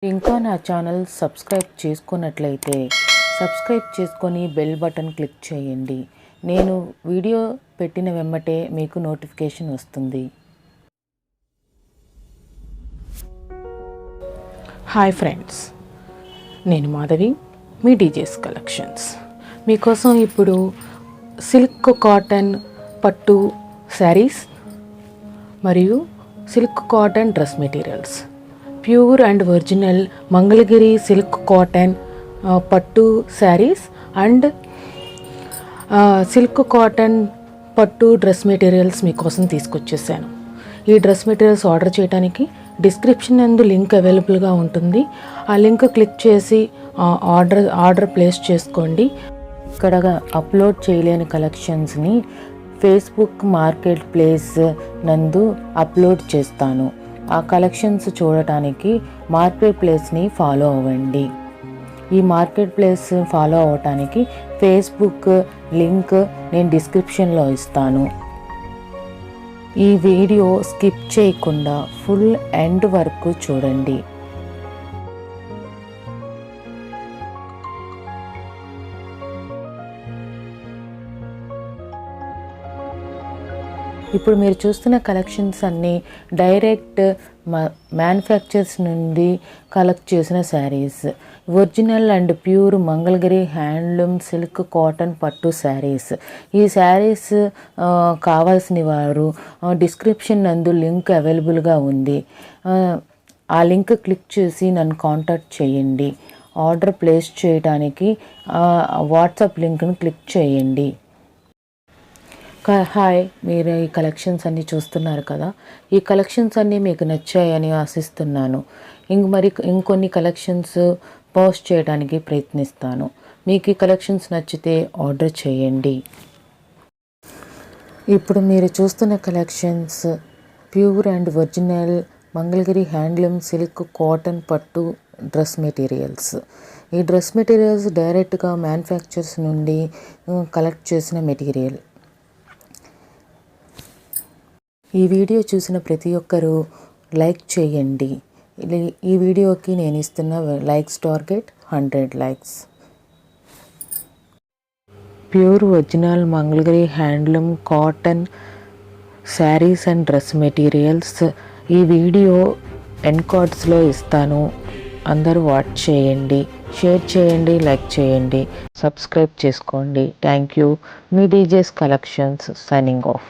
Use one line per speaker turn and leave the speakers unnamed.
ఇంకా నా channel subscribe చేసుకున్నట్లయితే సబ్స్క్రైబ్ చేసుకొని బెల్ బటన్ క్లిక్ చేయండి. నేను వీడియో పెట్టిన వెంబటే మీకు నోటిఫికేషన్ వస్తుంది.
హాయ్ ఫ్రెండ్స్, నేను మాధవి, మీ డీజేస్ కలెక్షన్స్. మీకోసం ఇప్పుడు సిల్క్ కాటన్ పట్టు శారీస్ మరియు silk cotton dress materials, pure and original Mangalagiri silk cotton పట్టు శారీస్ అండ్ సిల్క్ కాటన్ పట్టు డ్రెస్ మెటీరియల్స్ మీకోసం తీసుకొచ్చేసాను. ఈ డ్రెస్ మెటీరియల్స్ ఆర్డర్ చేయడానికి డిస్క్రిప్షన్ నందు లింక్ అవైలబుల్గా ఉంటుంది. ఆ లింక్ క్లిక్ చేసి ఆర్డర్ ప్లేస్ చేసుకోండి.
ఇక్కడ అప్లోడ్ చేయలేని కలెక్షన్స్ని ఫేస్బుక్ మార్కెట్ ప్లేస్ నందు అప్లోడ్ చేస్తాను. ఆ కలెక్షన్స్ చూడటానికి మార్కెట్ ప్లేస్ని ఫాలో అవ్వండి. ఈ మార్కెట్ ప్లేస్ ఫాలో అవ్వటానికి ఫేస్బుక్ లింక్ నేను డిస్క్రిప్షన్లో ఇస్తాను. ఈ వీడియో స్కిప్ చేయకుండా ఫుల్ ఎండ్ వరకు చూడండి. ఇప్పుడు మీరు చూస్తున్న కలెక్షన్స్ అన్నీ డైరెక్ట్ మ్యానుఫ్యాక్చర్స్ నుండి కలెక్ట్ చేసిన saris, original and pure Mangalagiri handloom silk cotton పట్టు శారీస్. ఈ శారీస్ కావాల్సిన వారు డిస్క్రిప్షన్ నందు లింక్ అవైలబుల్గా ఉంది. ఆ లింక్ క్లిక్ చేసి నన్ను కాంటాక్ట్ చేయండి. ఆర్డర్ ప్లేస్ చేయడానికి వాట్సాప్ లింక్ను క్లిక్ చేయండి. హాయ్, మీరు ఈ కలెక్షన్స్ అన్నీ చూస్తున్నారు కదా. ఈ కలెక్షన్స్ అన్నీ మీకు నచ్చాయని ఆశిస్తున్నాను. ఇంకొన్ని కలెక్షన్స్ పోస్ట్ చేయడానికి ప్రయత్నిస్తాను. మీకు ఈ కలెక్షన్స్ నచ్చితే ఆర్డర్ చేయండి. ఇప్పుడు మీరు చూస్తున్న collections pure and original Mangalagiri handloom silk cotton పట్టు డ్రెస్ మెటీరియల్స్. ఈ డ్రెస్ మెటీరియల్స్ డైరెక్ట్గా మ్యానుఫ్యాక్చర్స్ నుండి కలెక్ట్ చేసిన మెటీరియల్. ఈ వీడియో చూసిన ప్రతి ఒక్కరూ లైక్ చేయండి. ఈ వీడియోకి నేను ఇస్తున్న likes target 100 likes. Pure original Mangalagiri handloom cotton saris and dress materials. ఈ వీడియో ఎండ్ కార్డ్స్లో ఇస్తాను. అందరూ వాచ్ చేయండి, షేర్ చేయండి, లైక్ చేయండి, సబ్స్క్రైబ్ చేసుకోండి. Thank you. Me DJs collections signing off.